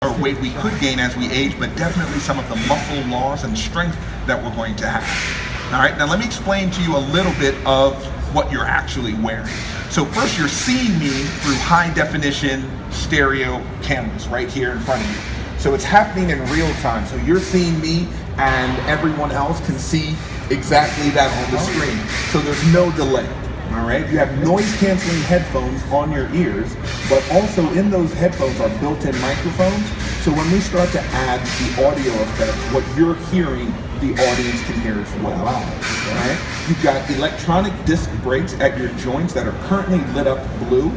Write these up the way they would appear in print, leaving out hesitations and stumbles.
or weight we could gain as we age, but definitely some of the muscle loss and strength that we're going to have. All right, now let me explain to you a little bit of what you're actually wearing. So first, you're seeing me through high definition stereo cameras right here in front of you. So it's happening in real time. So you're seeing me and everyone else can see exactly that on the screen. So there's no delay. All right, you have noise canceling headphones on your ears, but also in those headphones are built-in microphones. So when we start to add the audio effects, what you're hearing, the audience can hear as well. Wow. All right, you've got electronic disc brakes at your joints that are currently lit up blue.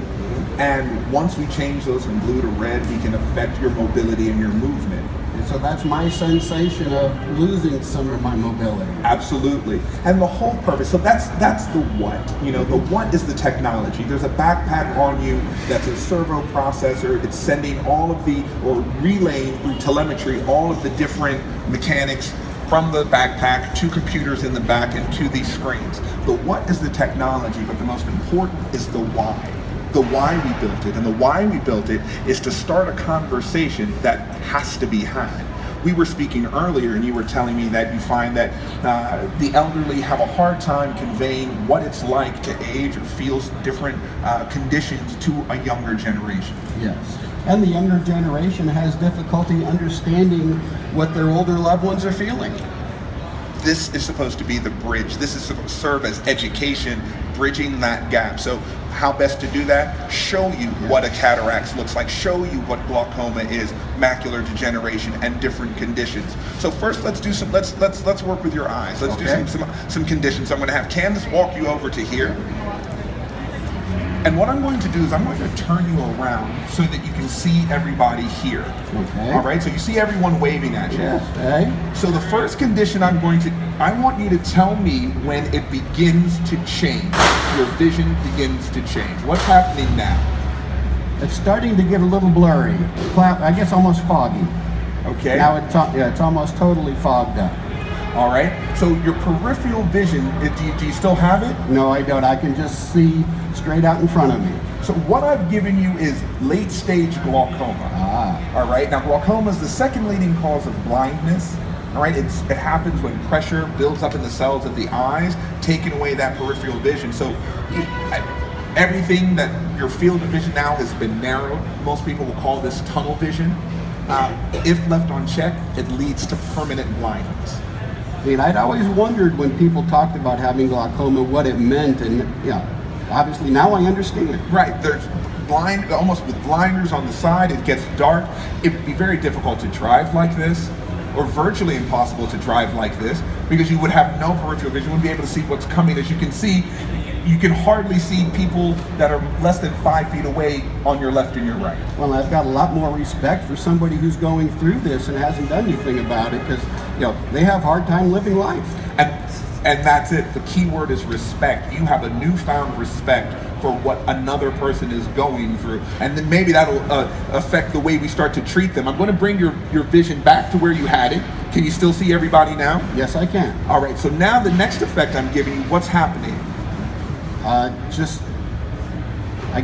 And once we change those from blue to red, we can affect your mobility and your movement. And so that's my sensation of losing some of my mobility. Absolutely. And the whole purpose, so that's the what. You know, the what is the technology. There's a backpack on you that's a servo processor. It's sending all of the, or relaying through telemetry, all of the different mechanics from the backpack to computers in the back and to these screens. The what is the technology, but the most important is the why. The why we built it, and the why we built it is to start a conversation that has to be had. We were speaking earlier and you were telling me that you find that the elderly have a hard time conveying what it's like to age or feels different conditions to a younger generation. Yes, and the younger generation has difficulty understanding what their older loved ones are feeling. This is supposed to be the bridge. This is supposed to serve as education, bridging that gap. So how best to do that? Show you what a cataract looks like, show you what glaucoma is, macular degeneration, and different conditions. So first, let's do some. Let's work with your eyes. Let's do some conditions. I'm going to have Candace walk you over to here. And what I'm going to do is I'm going to turn you around so that you can see everybody here. Okay. All right, so you see everyone waving at you. Yes. Okay. So the first condition I want you to tell me when it begins to change. Your vision begins to change. What's happening now? It's starting to get a little blurry. I guess almost foggy. Okay. Now it's almost totally fogged up. All right, so your peripheral vision, do you still have it? No, I don't. I can just see straight out in front of me. So what I've given you is late stage glaucoma. Ah. All right, now glaucoma is the second leading cause of blindness. All right, it happens when pressure builds up in the cells of the eyes, taking away that peripheral vision. So everything that your field of vision now has been narrowed. Most people will call this tunnel vision. If left unchecked, it leads to permanent blindness. I mean, I'd always wondered when people talked about having glaucoma what it meant, and obviously now I understand. Right, there's almost with blinders on the side, it gets dark. It would be very difficult to drive like this, or virtually impossible to drive like this, because you would have no peripheral vision, you wouldn't be able to see what's coming. As you can see, you can hardly see people that are less than 5 feet away on your left and your right. Well, I've got a lot more respect for somebody who's going through this and hasn't done anything about it, because they have a hard time living life. And that's it. The key word is respect. You have a newfound respect for what another person is going through, and then maybe that'll affect the way we start to treat them. I'm going to bring your vision back to where you had it. Can you still see everybody now? Yes, I can. All right. So now the next effect I'm giving you, what's happening? I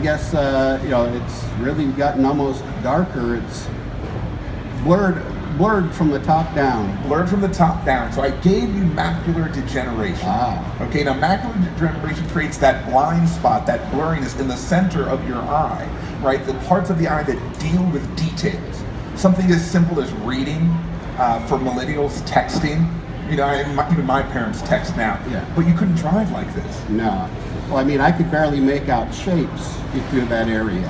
guess, it's really gotten almost darker. It's blurred from the top down. Blurred from the top down. So I gave you macular degeneration. Ah. Okay, now macular degeneration creates that blind spot, that blurriness in the center of your eye, right? The parts of the eye that deal with details. Something as simple as reading, for millennials, texting. Even my parents text now. Yeah. But you couldn't drive like this. No. Well, I mean, I could barely make out shapes through that area.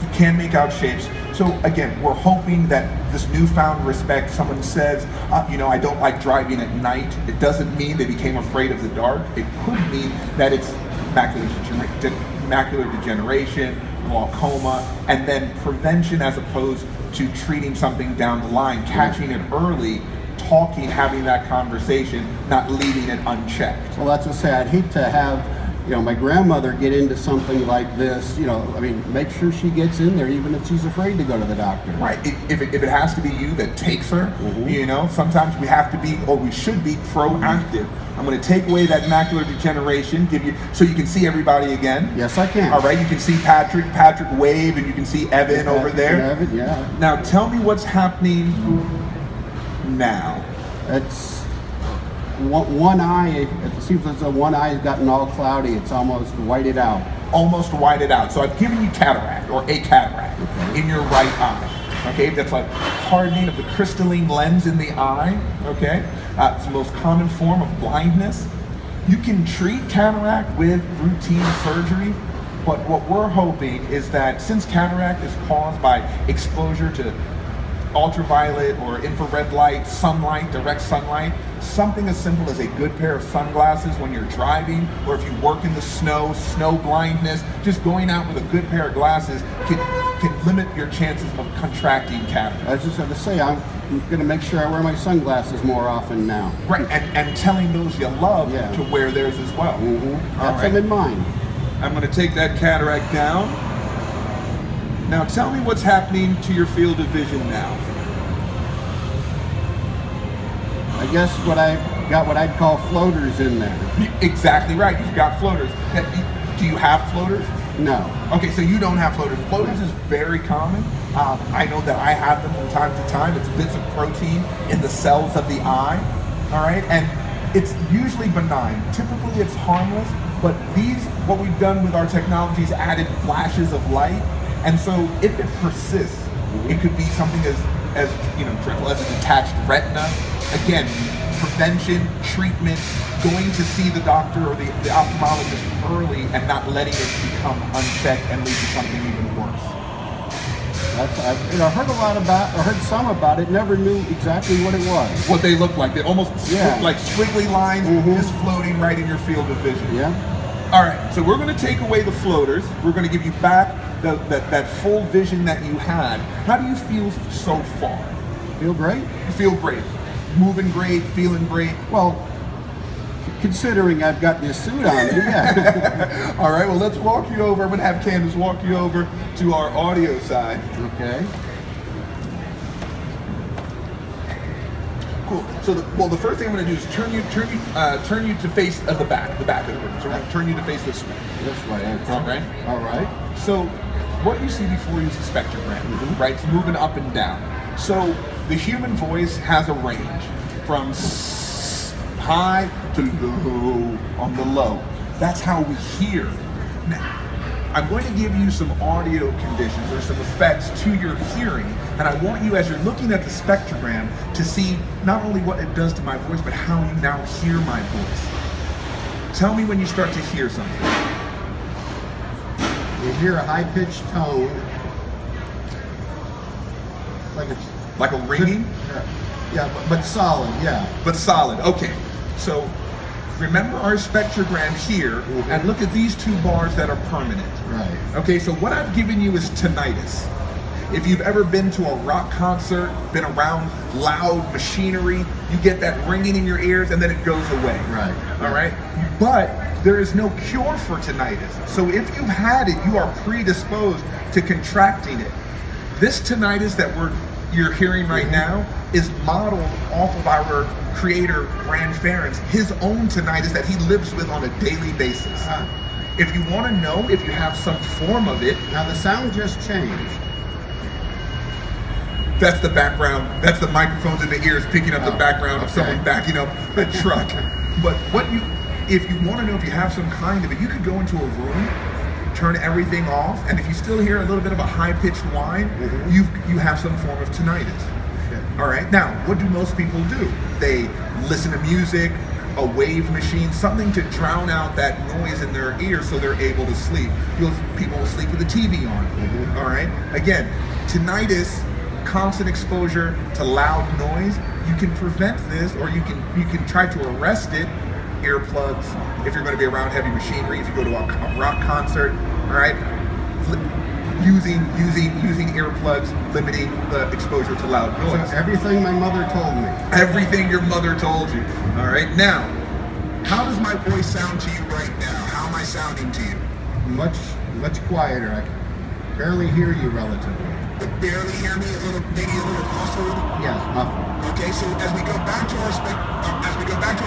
You can make out shapes. So again, we're hoping that this newfound respect, someone says, I don't like driving at night. It doesn't mean they became afraid of the dark. It could mean that it's macular degeneration, glaucoma, and then prevention as opposed to treating something down the line, catching it early, talking, having that conversation, not leaving it unchecked. Well, that's what I say. I'd hate to have you know, my grandmother get into something like this, you know, I mean, make sure she gets in there even if she's afraid to go to the doctor. Right. If it has to be you that takes her, you know, sometimes we have to be, or we should be, proactive. I'm going to take away that macular degeneration, give you, so you can see everybody again. Yes, I can. All right, you can see Patrick wave, and you can see Evan over there. Evan, yeah. Now tell me what's happening now. It's one eye, it seems as though one eye has gotten all cloudy. It's almost whited out. Almost whited out. So I've given you cataract, or a cataract, in your right eye. Okay, that's like hardening of the crystalline lens in the eye. Okay, it's the most common form of blindness. You can treat cataract with routine surgery, but what we're hoping is that since cataract is caused by exposure to ultraviolet or infrared light, sunlight, direct sunlight, something as simple as a good pair of sunglasses when you're driving, or if you work in the snow blindness, just going out with a good pair of glasses can limit your chances of contracting cataract. I was just going to say, I'm going to make sure I wear my sunglasses more often now. Right, and telling those you love to wear theirs as well. That's them in mind. I'm going to take that cataract down. Now tell me what's happening to your field of vision now. I guess what I'd call floaters in there. Exactly right, you've got floaters. Do you have floaters? No. Okay, so you don't have floaters. Floaters is very common. I know that I have them from time to time. It's bits of protein in the cells of the eye, all right? And it's usually benign. Typically it's harmless, but what we've done with our technology is added flashes of light. And so if it persists, it could be something as you know, dreadful as a detached retina. Again, prevention, treatment, going to see the doctor or the ophthalmologist early and not letting it become unchecked and lead to something even worse. I heard a lot about, I heard some about it, never knew exactly what it was. What they look like. They almost look like squiggly lines just floating right in your field of vision. Yeah. All right, so we're going to take away the floaters. We're going to give you back that full vision that you had. How do you feel so far? Feel great. You feel great. Moving great, feeling great. Well, considering I've got this suit on, yeah. All right, well, let's walk you over. I'm going to have Candace walk you over to our audio side. Okay. Cool. So, the first thing I'm going to do is turn you to face the back of the room. So we're going to turn you to face this way. This way. All right. All right. So, what you see before you is a spectrogram, right? It's moving up and down. So, the human voice has a range from high to low on the low. That's how we hear. Now, I'm going to give you some audio conditions or some effects to your hearing, and I want you, as you're looking at the spectrogram, to see not only what it does to my voice, but how you now hear my voice. Tell me when you start to hear something. You hear a high-pitched tone, like a ringing? Yeah, but solid, yeah. But solid, okay. So remember our spectrogram here, and look at these two bars that are permanent. Right. Okay, so what I've given you is tinnitus. If you've ever been to a rock concert, been around loud machinery, you get that ringing in your ears and then it goes away. Right. All right? But there is no cure for tinnitus. So if you've had it, you are predisposed to contracting it. This tinnitus that you're hearing right now is modeled off of our creator, Rand Farron's, his own tinnitus that he lives with on a daily basis. If you want to know if you have some form of it. Now the sound just changed. That's the background. That's the microphones in the ears picking up the background of someone backing up the truck. But if you want to know if you have some kind of it, you could go into a room, turn everything off, and if you still hear a little bit of a high-pitched whine, you have some form of tinnitus. All right. Now, what do most people do? They listen to music, a wave machine, something to drown out that noise in their ears so they're able to sleep. People will sleep with the TV on. All right. Again, tinnitus, constant exposure to loud noise. You can prevent this, or you can try to arrest it. Earplugs, if you're going to be around heavy machinery, if you go to a rock concert, all right, using earplugs, limiting the exposure to loud noise. So everything my mother told me. Everything your mother told you. All right. Now, How does my voice sound to you right now? How am I sounding to you? Much quieter. I can barely hear you relatively. Barely hear me? Maybe a little muffled? Yes, muffled. Okay, so as we go back to our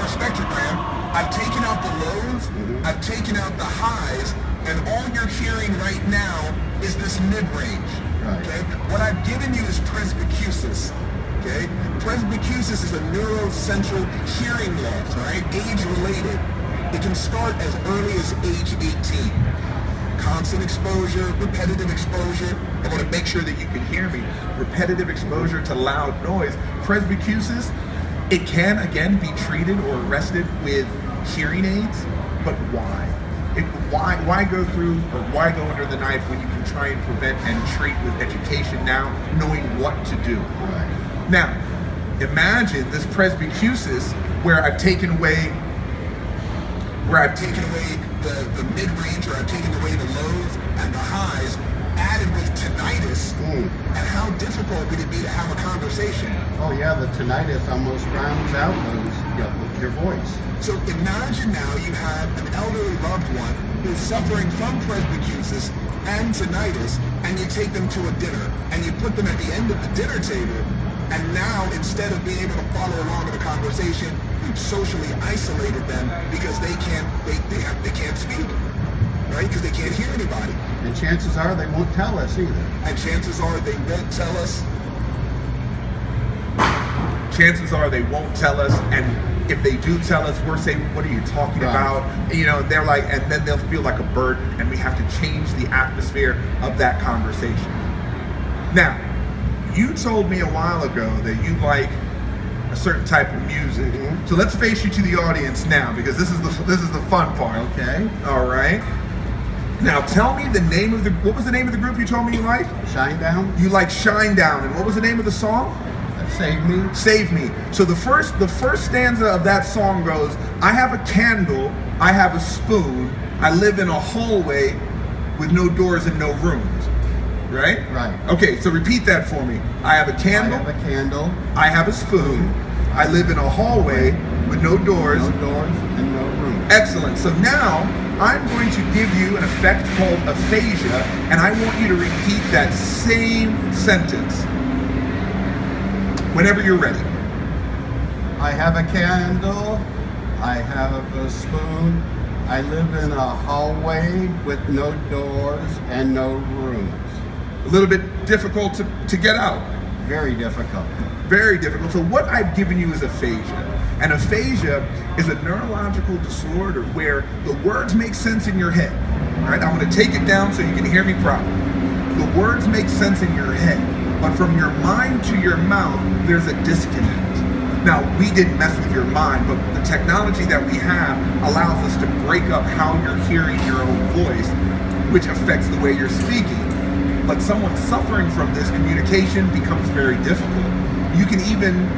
spectrogram, I've taken out the lows, I've taken out the highs, and all you're hearing right now is this mid-range. Right. Okay? What I've given you is presbycusis. Okay? Presbycusis is a neurocentral hearing loss, right? Age-related. It can start as early as age 18. Constant exposure, repetitive exposure. I want to make sure that you can hear me. Repetitive exposure to loud noise. Presbycusis, it can, again, be treated or arrested with hearing aids, but why? Why go through, or why go under the knife when you can try and prevent and treat with education now, knowing what to do? Right. Now, imagine this presbycusis where I've taken away the mid-range, or I've taken away the lows and the highs, added with tinnitus, and how difficult would it be to have a conversation? Oh yeah, the tinnitus almost drowns out your voice. So imagine now you have an elderly loved one who's suffering from presbycusis and tinnitus, and you take them to a dinner, and you put them at the end of the dinner table, and now instead of being able to follow along in the conversation, you've socially isolated them because they can't speak, right? Because they can't hear anybody. And chances are they won't tell us either. And chances are they won't tell us. Chances are they won't tell us, and if they do tell us, we're saying, what are you talking about? You know, they're like, and then they'll feel like a burden, and we have to change the atmosphere of that conversation. Now, you told me a while ago that you like a certain type of music. So let's face you to the audience now, because this is the fun part. Okay. All right. Now tell me the name of what was the name of the group you told me you liked? Shinedown. You like Shinedown, and what was the name of the song? Save Me. Save Me. So the first stanza of that song goes, I have a candle, I have a spoon, I live in a hallway with no doors and no rooms. Right? Right. Okay, so repeat that for me. I have a candle. I have a candle. I have a spoon. I live in a hallway with no doors. No doors and no rooms. Excellent. So now I'm going to give you an effect called aphasia, and I want you to repeat that same sentence whenever you're ready. I have a candle. I have a spoon. I live in a hallway with no doors and no rooms. A little bit difficult to get out. Very difficult. Very difficult. So what I've given you is aphasia. And aphasia is a neurological disorder where the words make sense in your head. All right, I'm going to take it down so you can hear me properly. The words make sense in your head, but from your mind to your mouth, there's a disconnect. Now, we didn't mess with your mind, but the technology that we have allows us to break up how you're hearing your own voice, which affects the way you're speaking. But someone suffering from this, communication becomes very difficult. You can even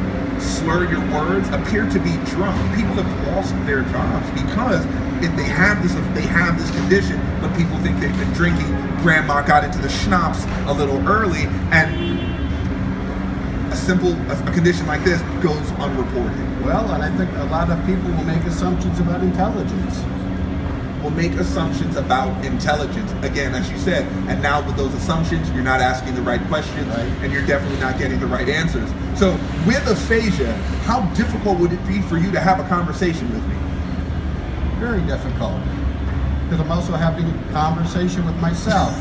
slur your words, appear to be drunk. People have lost their jobs because they have this condition, but people think they've been drinking. Grandma got into the schnapps a little early, and a condition like this goes unreported. Well, and I think a lot of people will make assumptions about intelligence. Will make assumptions about intelligence, again, as you said, and now with those assumptions, you're not asking the right questions, right, and you're definitely not getting the right answers. So with aphasia, how difficult would it be for you to have a conversation with me? Very difficult, because I'm also having a conversation with myself.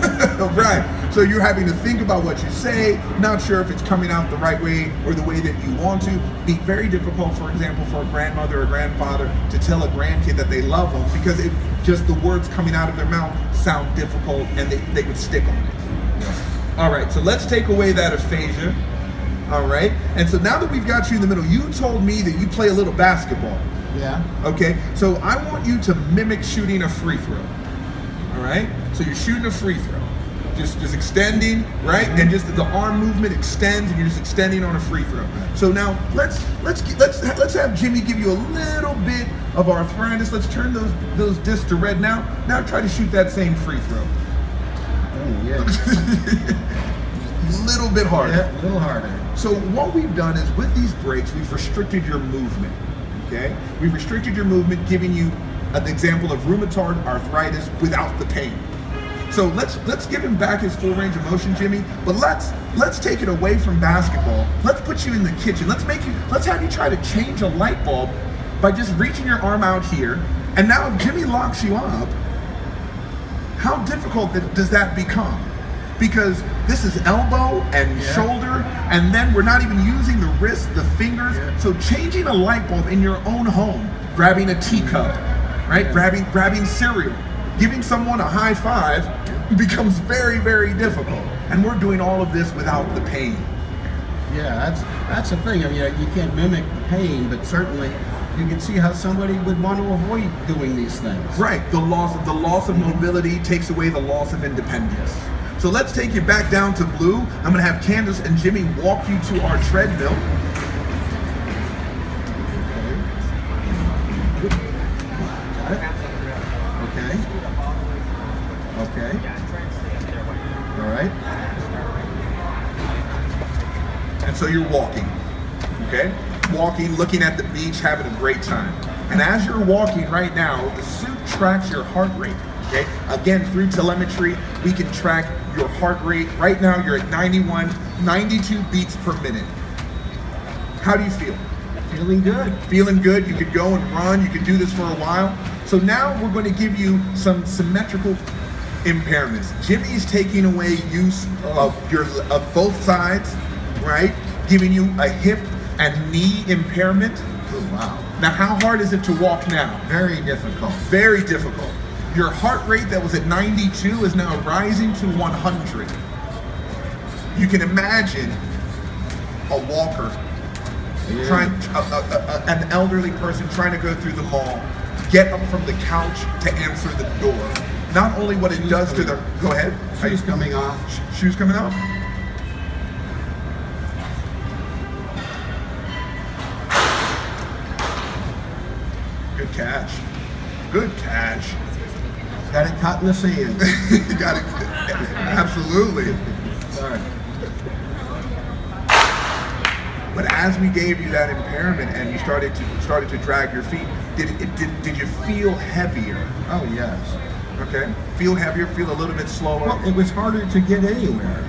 Right, so you're having to think about what you say, not sure if it's coming out the right way or the way that you want to. Be very difficult, for example, for a grandmother or grandfather to tell a grandkid that they love them, because just the words coming out of their mouth sound difficult, and they would stick on it. Yeah. All right, so let's take away that aphasia. All right, and so now that we've got you in the middle, you told me that you play a little basketball. Yeah. Okay, so I want you to mimic shooting a free throw. All right, so you're shooting a free throw, just extending, right? And just the arm movement extends, and you're just extending on a free throw. So now let's have Jimmy give you a little bit of arthritis. Let's turn those discs to red now. Now try to shoot that same free throw. Oh yeah. A little bit harder. Yeah, a little harder. So what we've done is with these breaks, we've restricted your movement. Okay? We've restricted your movement, giving you an example of rheumatoid arthritis without the pain. So let's give him back his full range of motion, Jimmy, but let's take it away from basketball. Let's put you in the kitchen. Let's have you try to change a light bulb by just reaching your arm out here. And now if Jimmy locks you up, how difficult does that become? Because this is elbow and shoulder, and then we're not even using the wrist, the fingers. So changing a light bulb in your own home, grabbing a teacup, right? Grabbing cereal, giving someone a high five becomes very, very difficult. And we're doing all of this without the pain. Yeah, that's the thing. I mean, you can't mimic the pain, but certainly you can see how somebody would want to avoid doing these things. Right. The loss of mobility takes away the loss of independence. So let's take you back down to blue. I'm going to have Candace and Jimmy walk you to our treadmill. Okay. Okay. All right. And so you're walking. Okay? Walking, looking at the beach, having a great time. And as you're walking right now, the suit tracks your heart rate. Okay? Again, through telemetry, we can track your heart rate. Right now, you're at 91, 92 beats per minute. How do you feel? Feeling good. Feeling good. You could go and run. You could do this for a while. So now we're going to give you some symmetrical impairments. Jimmy's taking away use of both sides, right? Giving you a hip and knee impairment. Oh, wow. Now, how hard is it to walk now? Very difficult. Very difficult. Your heart rate that was at 92 is now rising to 100. You can imagine a walker, an elderly person trying to go through the mall, get up from the couch to answer the door. Not only what it does to the, go ahead. Shoes coming off. Shoes coming off? Good catch. Good catch. Got it caught in the sand. You got it. Absolutely. Sorry. But as we gave you that impairment and you started to drag your feet, did you feel heavier? Oh yes. Okay. Feel heavier. Feel a little bit slower. Well, it was harder to get anywhere.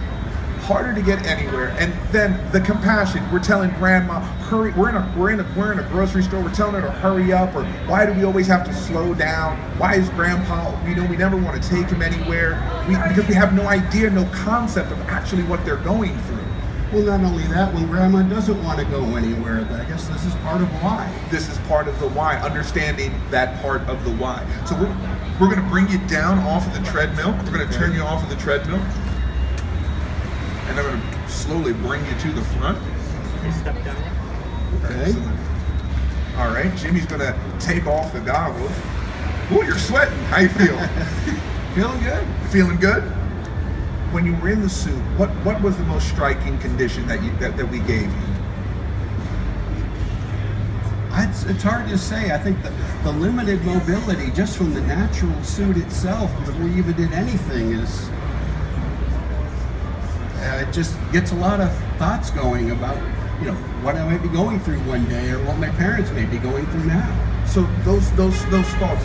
Harder to get anywhere. And then the compassion. We're telling grandma, hurry. We're in a grocery store. We're telling her to hurry up. Or why do we always have to slow down? Why is grandpa? We never want to take him anywhere. Because we have no idea, no concept of actually what they're going through. Well, not only that, when grandma doesn't want to go anywhere, I guess this is part of why. This is part of the why. Understanding that part of the why. So we're going to bring you down off of the treadmill. We're going to turn you off of the treadmill. And I'm going to slowly bring you to the front. You step down. Okay. Excellent. All right, Jimmy's going to take off the goggles. Ooh, you're sweating. How you feel? Feeling good. Feeling good? When you were in the suit, what was the most striking condition that we gave you? It's hard to say. I think the limited mobility just from the natural suit itself before you even did anything is it just gets a lot of thoughts going about what I might be going through one day or what my parents may be going through now. So those thoughts,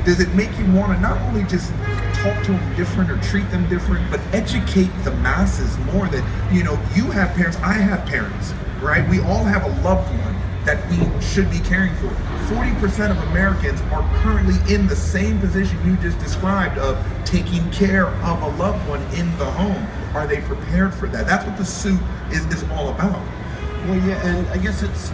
does it make you want to not only just talk to them different or treat them different, but educate the masses more that, you have parents, I have parents, right? We all have a loved one that we should be caring for. 40% of Americans are currently in the same position you just described of taking care of a loved one in the home. Are they prepared for that? That's what the suit is all about. Well, yeah, and I guess it's,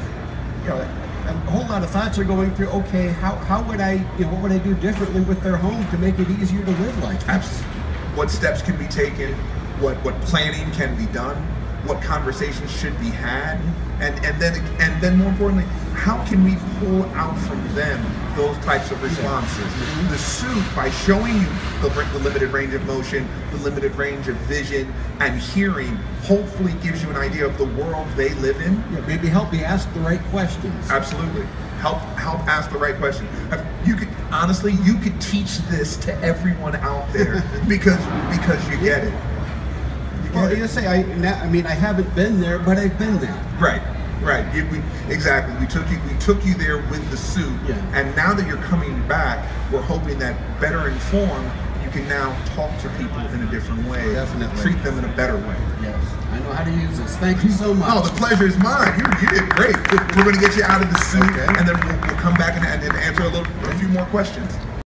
a whole lot of thoughts are going through, okay, how would I, what would I do differently with their home to make it easier to live like this? What steps can be taken, what planning can be done, what conversations should be had, and then more importantly, how can we pull out from them those types of responses? The suit, by showing you the limited range of motion, the limited range of vision and hearing, hopefully gives you an idea of the world they live in. Yeah, maybe help me ask the right questions. Absolutely. Help ask the right question. You could teach this to everyone out there because you get it. Well, you say I haven't been there, but I've been there. Right. Right. Exactly. We took you there with the suit, and now that you're coming back, we're hoping that better informed, you can now talk to people in a different way. Definitely. Treat them in a better way. Yes. I know how to use this. Thank you so much. Oh, the pleasure is mine. You did great. We're going to get you out of the suit, and then we'll come back and answer a few more questions.